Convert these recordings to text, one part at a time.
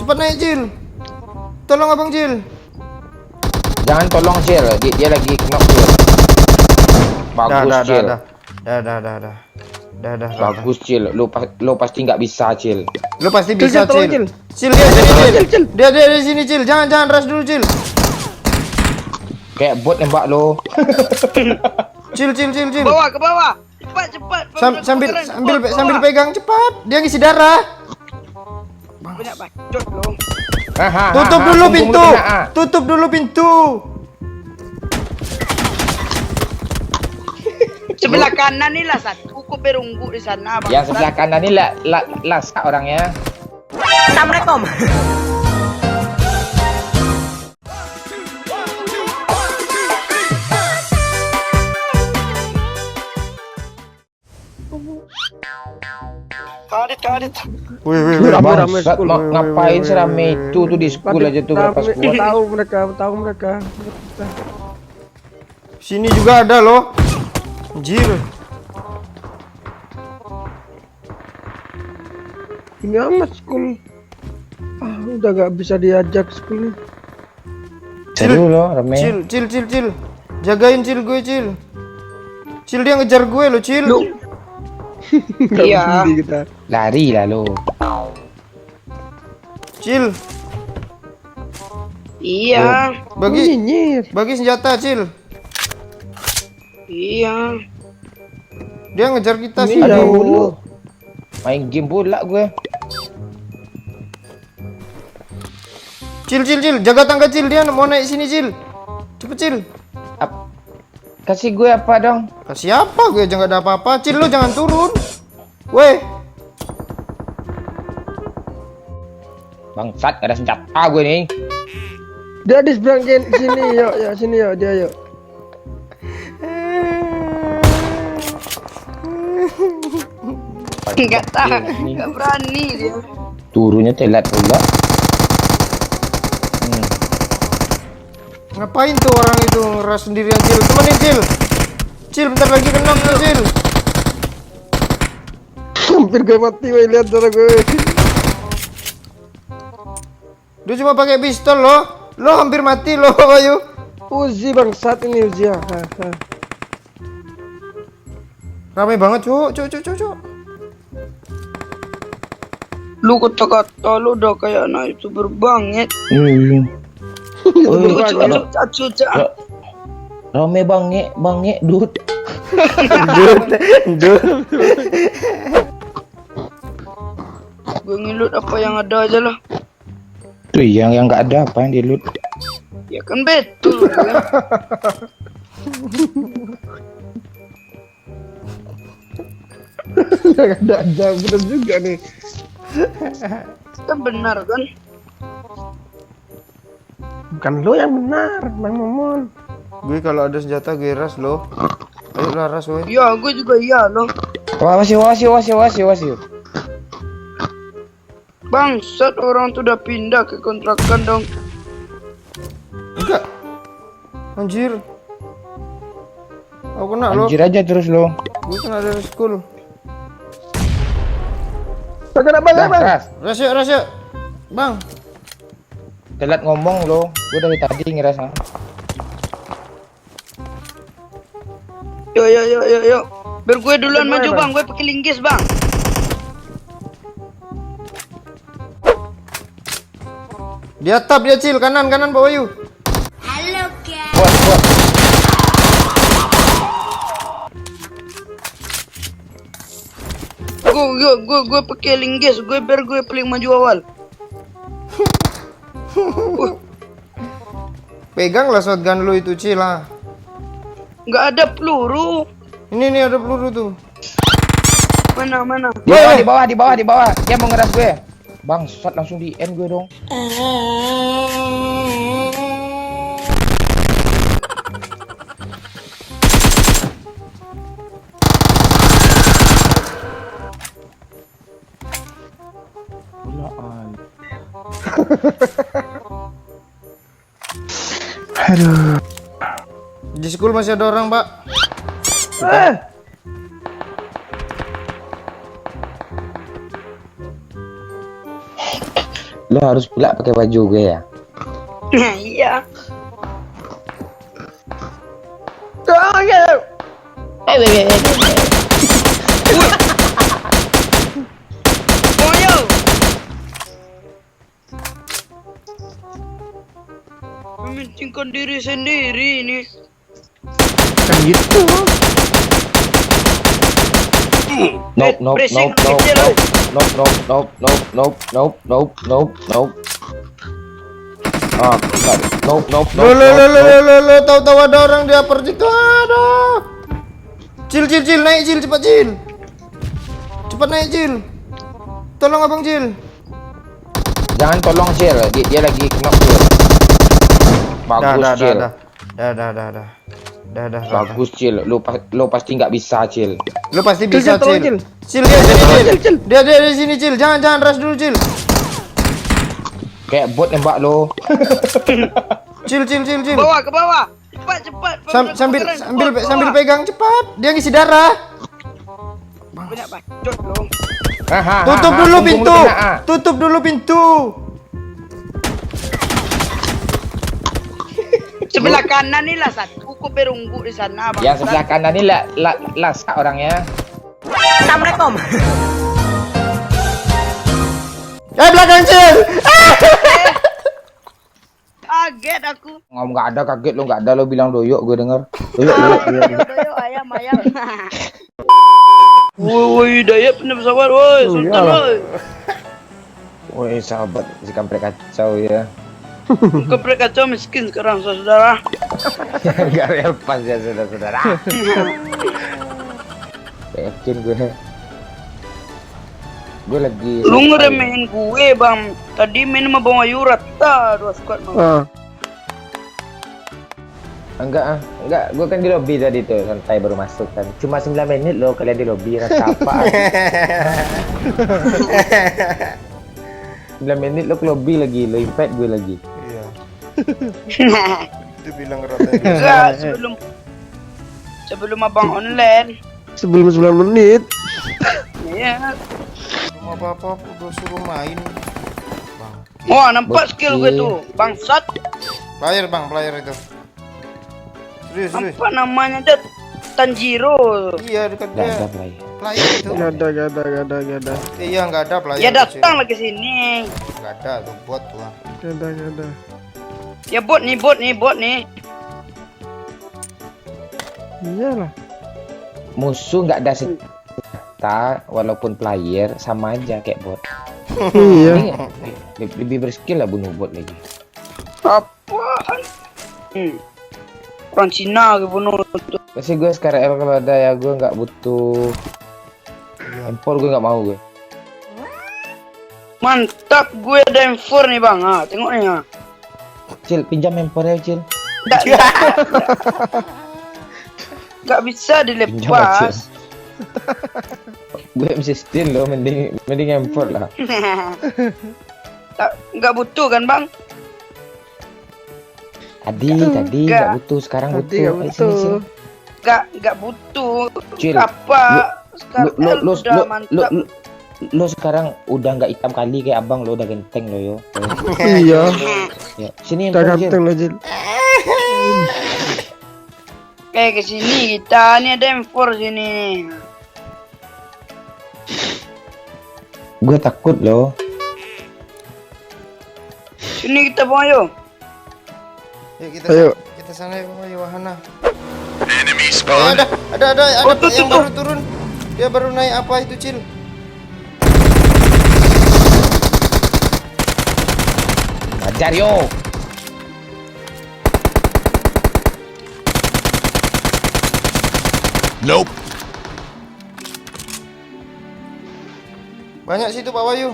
Cepat naik, Cil. Tolong Abang Cil. Jangan tolong Cil, dia lagi kena full. Bagus Cil. Dah. Bagus Cil, lu pasti nggak bisa Cil. Lu pasti bisa, Cil, Cil. Cil. Cil dia sini, Cil. Cil. Dia di sini, Cil. Jangan rush dulu, Cil. Kayak bot nembak lu. Cil. Ke bawah. Cepat. Sambil pegang cepat. Dia ngisi darah. Banyak bacot lo. Tutup dulu pintu. Tutup dulu pintu. Sebelah kanan nih lah satu kok berunggu di sana bang. Yang sebelah kanan ini lasak orangnya. Assalamualaikum. Kadit. Wih. Rame Bangsat, school. ngapain sih rame itu tuh di school aja tuh berapa school. Tahu mereka. Sini juga ada loh. Anjir. Ini amat school. Udah gak bisa diajak school. Seru loh rame. Cil. Jagain Cil gue, Cil. Cil dia ngejar gue lo, Cil. Iya. Kita. Lari lah lo. Cil, Iya. bagi senjata, Cil. Iya. Dia ngejar kita sih. Ini Aduh. dulu. Main game pula gue. Cil, jaga tangga, Cil. Dia mau naik sini, Cil. Cepet, Cil. Kasih gue apa dong? Kasih apa? Gue aja nggak ada apa-apa. Cil, lu jangan turun. Weh. Bangsat, gak ada senjata gue nih. Dia di seberang sini, yuk, sini yuk, dia yuk. Enggak tahan, enggak berani dia. Turunnya telat pula. Ngapain tuh orang itu ngeras sendirian, Cil? Temenin, Cil. Cil, bentar lagi kena tuh, Cil. Hampir gue mati, woi, lihat darah gue. Dia cuma pakai pistol loh. Lo hampir mati loh, Bayu. Uzi bangsat ini Uzi ya. Ramai banget, cuk. Lu kata-kata lu udah kayak anak YouTuber banget. Cuca. Rame bange, dud. Gue ngilut apa yang ada aja lah. Tuh yang nggak ada apa yang di loot. Ya kan betul. Gak ada aja, bener juga nih. Kan benar kan? Bukan lo yang benar, Bang Momon. Gue kalau ada senjata gue ras loh. Ayo lah ras, weh. Ya gue juga iya loh. Wasih. Bangsat, orang tuh udah pindah ke kontrakan dong. Enggak. Anjir. Aku kena loh. Anjir aja terus lo. Gue kena dari school. Kenapa Dah, Bang? keras. Ras yuk. Bang. Telat ngomong lo. Gue dari tadi ngerasa. Yuk. Biar gue duluan maju bang, gue pakai linggis bang. Di atap dia, Cil. Kanan Pak Bayu. Bos. Gue pakai linggis, biar gue paling maju awal. Peganglah shotgun lu itu, Cil lah. Nggak ada peluru. Ini ada peluru tuh. Mana? Di bawah. Dia mau ngeras gue. Bangsat, langsung di end gue dong. Aduh. Di school masih ada orang, Pak. Lo harus pula pakai baju gue ya. Iya. Boyo. Mementingkan diri sendiri ini. Kan gitu. Nope, nope, Berisik, nope, nope, kecil lo. nope, nope, nope, nope, nope, nope, nope, nope, nope. Ah, enggak. Nope, nope, Lo nope, lo lo nope, lo nope. lo lo tahu-tahu ada orang di upper situ. Aduh. Cil cil cil naik cil cepat cil. Cepat naik cil. Tolong abang cil. Jangan tolong Cil, dia lagi kena full. Bagus Cil. Dah. Bagus Cil, lo pasti nggak bisa Cil. Lu pasti Cil, bisa tolong, cil. Cil. Cil dia sini Cil, cil. Cil. Dia di sini cil. Jangan rush dulu cil. Kayak bot nembak lo. Cil. Ke bawah. Cepat. Sambil pegang cepat. Dia ngisi darah. Banyak bacot lo. Tutup dulu pintu. Tutup dulu pintu. Sebelah kanan nih lah satu. Kok berunggu di sana bang. Yang sebelah kanan ini lasak orangnya. Assalamualaikum. Belakang cil. Kaget aku. Ngomong nggak ada kaget lo, nggak ada lo bilang doyok gue denger. Doyok. Doyo ayam. Woi, daya punya pesawat, woi, Sultan, woi. Woi sahabat si kampret kacau ya. Kampret kacau miskin sekarang, saudara. Gak relevan ya saudara-saudara. Yakin gue lagi. Lu ngeremehin gue, bang. Tadi main sama Bang Ayu rata 2 squad, bang. Ah. Enggak, gue kan di lobby tadi tuh, santai baru masuk kan. Cuma 9 menit loh kalian di lobby, rasa apa? 9 menit lo ke lobby lagi, lo invite gue lagi. Iya. Itu bilang rata. Enggak, sebelum abang online. Sebelum 9 menit. Iya. Mau apa-apa udah suruh main. Bang. Wah, nampak skill gue Bocil. tuh, bangsat. Player itu. Serius. Apa namanya tuh? Tanjiro. Iya dekat Gak dia. ada play. Player itu. Gak ada. Iya nggak ada player. Ya datang lagi sini. Nggak ada tuh bot tuh. Gak ada. Ya bot nih. Iyalah. Musuh nggak ada senjata, walaupun player sama aja kayak bot. Iya. Lebih berskill lah bunuh bot lagi. Apaan? Orang Cina ke bunuh. Pasti gue sekarang kalau ada ya gue nggak butuh. Empor gue nggak mau gue. Mantap, gue ada M4 nih bang. Ah, tengok nih. Ah. Cil, pinjam empornya Cil. Nggak bisa dilepas. Gue mesti steal loh, mending empor lah. Nggak butuh kan bang? Tadi Enggak. nggak butuh, sekarang Tadi butuh. gak Ayo, sini, sini. butuh. Nggak butuh. Cil, Apa? Sekarang udah mantap. lo sekarang udah nggak hitam kali kayak abang lo, udah genteng lo yo. Iya. Ya, sini Udah empor Cil. ganteng lo Jil. Ke sini kita nih ada M4 sini. Gue takut loh. Sini kita bang ayo. Yuk Ayo. kita sana yuk wahana. Ada tuh, yang tuh. baru turun. Dia baru naik apa itu cil? Ajar yo. Banyak situ Pak Wahyu.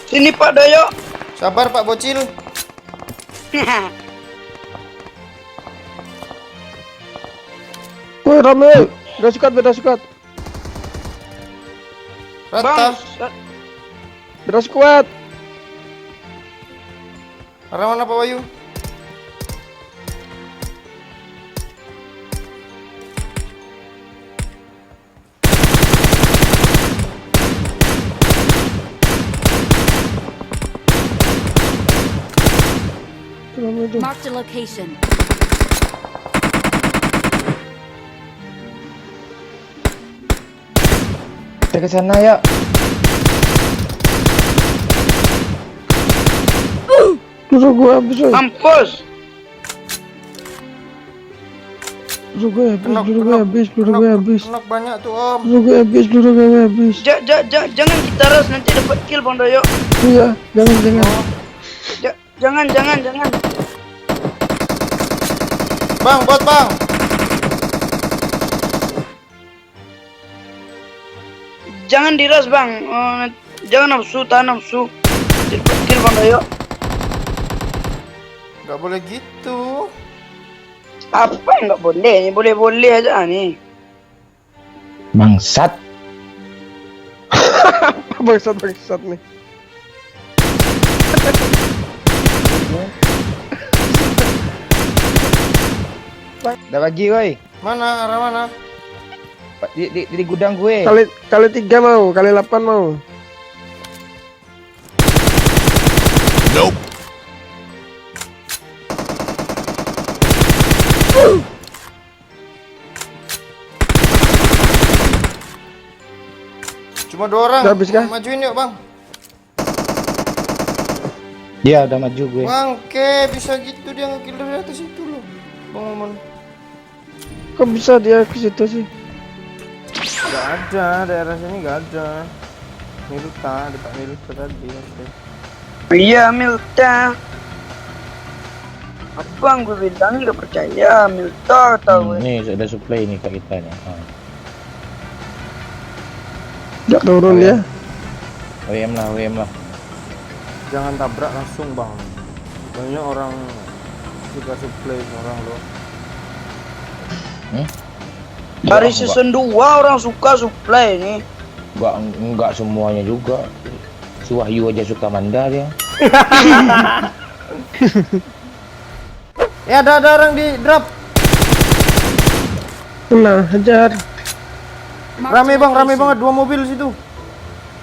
Sini Pak Dayo. Sabar Pak Bocil. Woi rame. Beda sukat. Rata. Beda squad. Arah mana Pak Wahyu? situ. Marked a location. Kita ke sana ya. Peluru gue habis, woy. Mampus. Peluru gue habis, Kenok, peluru gue kenok, habis, peluru kenok, gue habis. kenok banyak tuh om. Peluru gue habis, peluru gue habis. Jangan kita rush nanti dapat kill Bang Doyo. Iya, jangan. Jangan. Bang, bot bang. Jangan di rush Bang. Jangan nafsu, tahan nafsu. Dapat kill Bang Doyo. Gak boleh gitu. Apa yang nggak boleh? Ini boleh aja nih. Bangsat. Bangsat nih. Udah bagi woi. Mana, arah mana? Di gudang gue. Kali 3 mau, kali 8 mau. Cuma 2 orang. Udah habis kah? Majuin yuk bang. Dia udah maju gue. Bangke, bisa gitu dia ngekill dari atas itu loh. Bang Oman. Kok bisa dia ke situ sih? Gak ada, daerah sini gak ada. Milta, dekat Milta tadi. Oke. Iya Milta. Abang gue bilang nggak percaya Milta tahu. Nih ada supply nih ke kita nih. Gak turun ya. WM lah. Jangan tabrak langsung bang. Banyak orang suka supply orang loh. Dari season 2 orang suka supply nih. Enggak semuanya juga. Si Wahyu aja suka manda dia. Ya ada orang di drop. Nah, hajar. Rame bang, rame banget 2 mobil situ.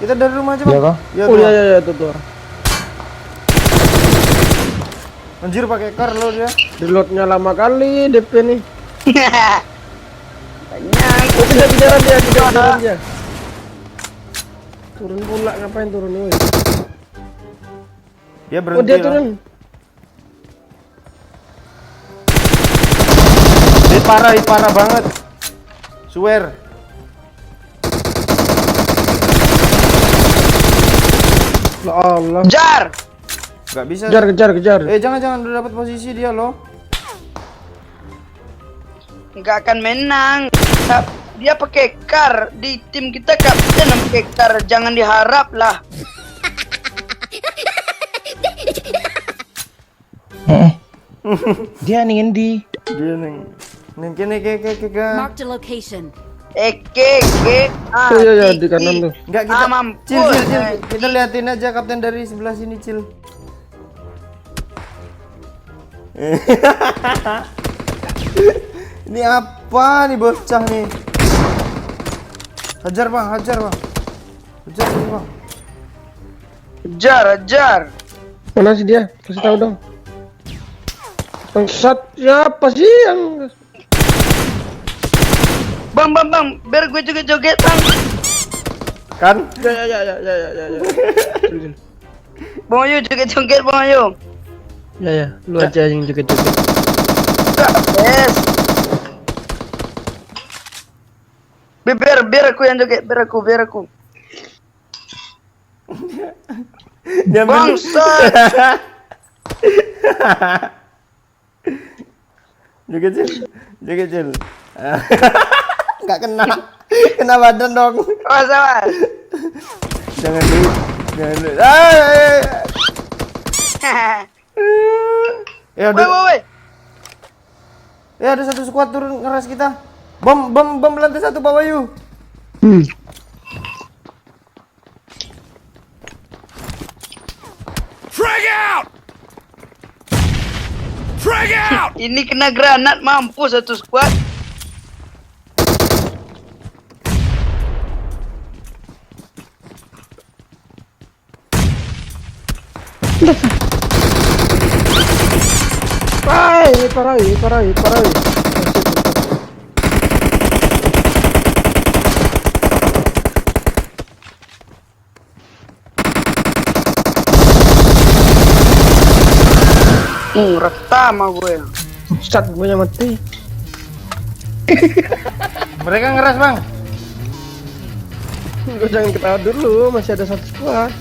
Kita dari rumah aja bang. Iya kah? Ya, Oh tuh. iya itu tuh. Anjir pakai car lo dia. Reloadnya lama kali DP nih. Banyak. Oh, kejar-kejaran dia. Turun pula, ngapain turun woi? Dia berhenti. Oh dia lah. turun. Hit parah banget. Swear. Ya Allah. Jar. Gak bisa. Kejar. Jangan udah dapat posisi dia loh. Nggak akan menang. Dia pakai car di tim kita kapten yang pakai car. Jangan diharap lah. Dia nih Endi. Dia neng kene ke. Marked a location. Eke. Oh iya di kanan tuh. Enggak kita. Mampus. Cil. Kita liatin aja kapten dari sebelah sini, Cil. Ini apa nih bocah nih? Hajar bang. Hajar nih, bang. Jar. Mana sih dia? Kasih tahu dong. Bangsat siapa sih yang Bang. Biar gue juga joget bang. Kan? ya. Bang Ayu joget Bang Ayu. Ya, lu aja yang joget-joget. Yes. Biar aku yang joget, biar aku. Dia Bangsat. Joget Cil. Enggak kena badan dong. Awas. Jangan dulu. Ya udah. Woi. Ya ada satu squad turun ngeras kita. Bom lantai 1 Pak Wahyu. Frag out! Ini kena granat mampus satu squad. Parai. Rata sama gue. Sat gue yang mati. Mereka ngeras, Bang. Lu jangan ketawa dulu, masih ada satu squad.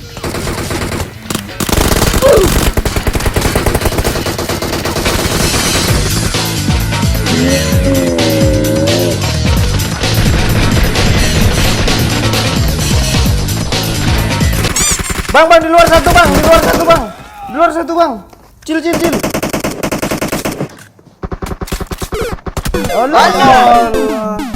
Bang, di luar satu, Bang. Di luar satu, Bang. Cil. Allah.